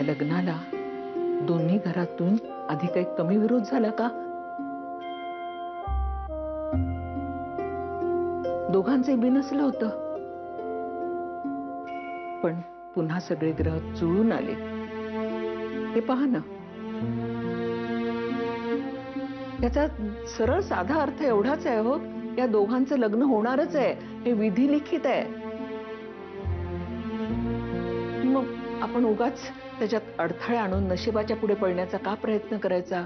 लग्नाला दोन्ही घरातून आधी काही कमी विरोध झाला का? दोघांचे बिनसलं होतं, पण पुन्हा सगळे ग्रह जुळून आले. हे पहा ना, त्याचा सरळ साधा अर्थ एवढाच आहे हो, या दोघांचं लग्न होणारच आहे, हे विधी लिखित आहे. मग आपण उगाच त्याच्यात अडथळे आणून नशिबाच्या पुढे पळण्याचा का प्रयत्न करायचा?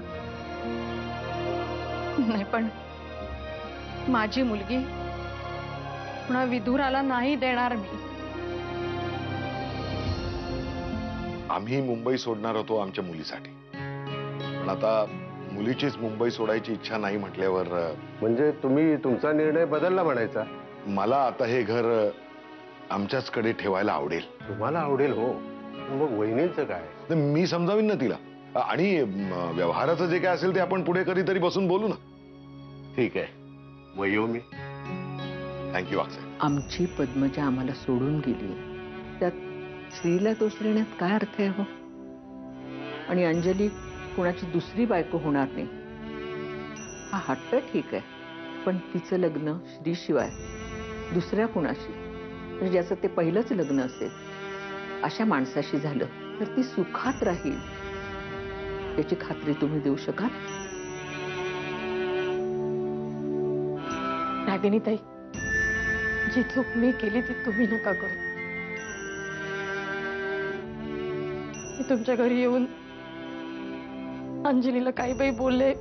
नाही, पण माझी मुलगी पुन्हा विदुराला नाही देणार मी. आम्ही मुंबई सोडणार होतो आमच्या मुलीसाठी, पण आता मुलीचीच मुंबई सोडायची इच्छा नाही म्हटल्यावर. म्हणजे तुम्ही तुमचा निर्णय बदलला म्हणायचा? मला आता हे घर आमच्याचकडे ठेवायला आवडेल. तुम्हाला आवडेल हो, मग वहिनींचं काय? तर मी समजावीन ना तिला, आणि व्यवहाराचं जे काय असेल ते आपण पुढे कधीतरी बसून बोलू ना. ठीक आहे, मग येऊ मी. थँक्यू वागसाहेब. आमची पद्मजा आम्हाला सोडून गेली, त्यात स्त्रीला दोष देण्यात काय अर्थ आहे हो? आणि अंजली कुणाची दुसरी बायको होणार नाही हा हट्ट ठीक आहे, पण तिचं लग्न श्रीशिवाय दुसऱ्या कुणाशी, म्हणजे ज्याचं ते पहिलंच लग्न असेल अशा माणसाशी झालं तर ती सुखात राहील याची खात्री तुम्ही देऊ शकाल? रागिणीताई, जी चूक मी केली ती तुम्ही नका करू. मी तुमच्या घरी येऊन अंजलीला काही बाई बोलले,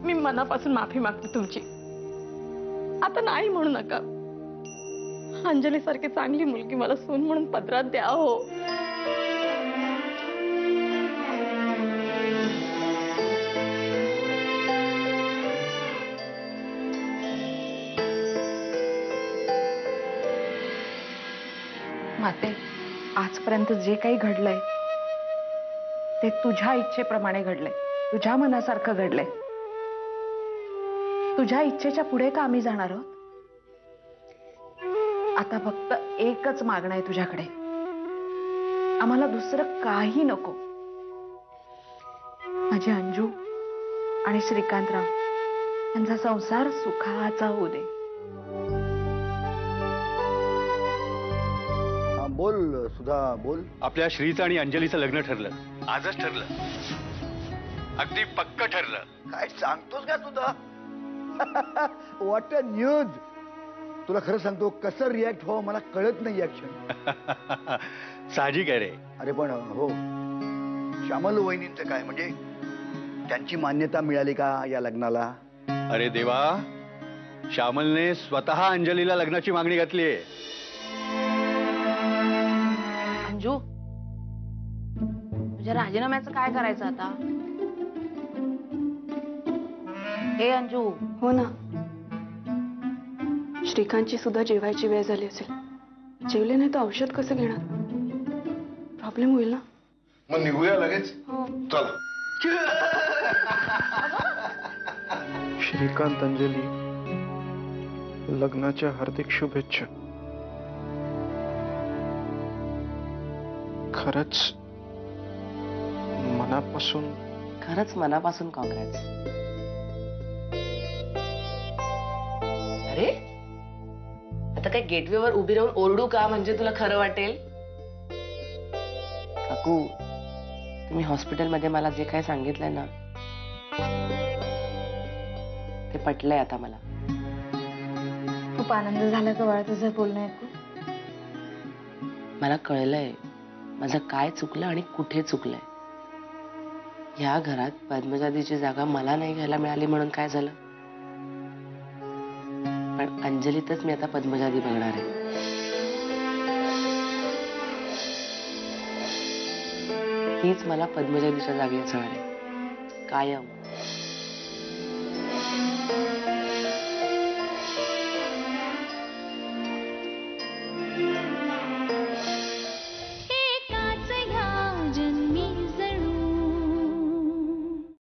मी मनापासून माफी मागते तुमची. आता नाही म्हणू नका. अंजली सारखी चांगली मुलगी मला सून म्हणून पदरात द्या हो. माते, आजपर्यंत जे काही घडलंय ते तुझ्या इच्छेप्रमाणे घडलंय, तुझ्या मनासारखं घडलंय. तुझ्या इच्छेच्या पुढे का आम्ही जाणार आहोत? आता फक्त एकच मागणं आहे तुझ्याकडे, आम्हाला दुसरं काही नको. माझी अंजू आणि श्रीकांतराव यांचा संसार सुखाचा होऊ दे. बोल सुधा, बोल. आपल्या श्रीचं आणि अंजलीचं लग्न ठरलं, आजच ठरलं, अगदी पक्क ठरलं. काय सांगतोस का सुधा? What a news. तुला खरं सांगतो, कसं रिॲक्ट हो मला कळत नाही या क्षणी. साहजिक आहे रे. अरे पण हो, श्यामल वहिनींचं काय, म्हणजे त्यांची मान्यता मिळाली का या लग्नाला? अरे देवा, श्यामलने स्वतः अंजलीला लग्नाची मागणी घातली आहे. अंजू, तुझ्या राजीनाम्याचं काय करायचं आता? हे अंजू. हो ना, श्रीकांतची सुद्धा जेवायची वेळ झाली असेल. जेवले नाही तर औषध कसं घेणार? प्रॉब्लेम होईल ना. मग निघूया लगेच. हो. चला. श्रीकांत अंजली लग्नाच्या हार्दिक शुभेच्छा. खरंच मनापासून काँग्रेस. अरे आता काय गेटवेवर उभी राहून ओरडू का, म्हणजे तुला खरं वाटेल? काकू, तुम्ही हॉस्पिटलमध्ये मला जे काय सांगितलंय ना ते पटलंय आता मला. खूप आनंद झाला का बाळा तुझं बोलणं ऐकून? मला कळलंय माझं काय चुकलं आणि कुठे चुकलंय. या घरात पद्मजादीची जागा मला नाही घ्यायला मिळाली म्हणून काय झालं, पण अंजलीतच मी आता पद्मजादी बघणार आहे. तीच मला पद्मजादीच्या जागी असणार आहे कायम.